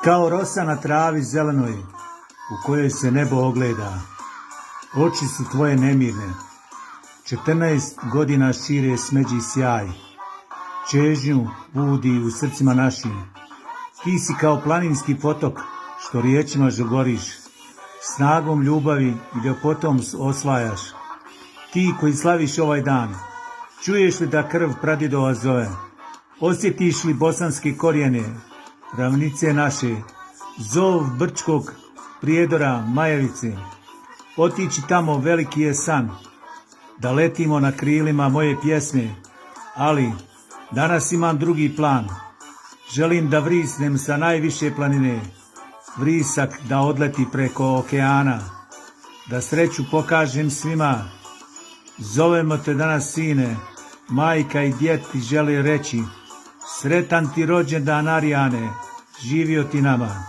Kao rosa na travi zelenoj, u kojoj se nebo ogleda. Oči su tvoje nemirne. 14 godina šire smeđi sjaj. Čežnju budi u srcima našim. Ti si kao planinski potok, što riječima žogoriš. Snagom ljubavi i ljepotom osvajaš. Ti koji slaviš ovaj dan, čuješ li da krv pradjedova zove? Osjetiš li bosanske korijene, ravnice naše, zov Brčkog prijedora Majevice? Otići tamo veliki je san, da letimo na krilima moje pjesme, ali danas imam drugi plan. Želim da vrisnem sa najviše planine, vrisak da odleti preko okeana, da sreću pokažem svima. Zovemo te danas, sine, majka i djed ti žele reći, sretan ti rođendan, Arijane, živio ti nama.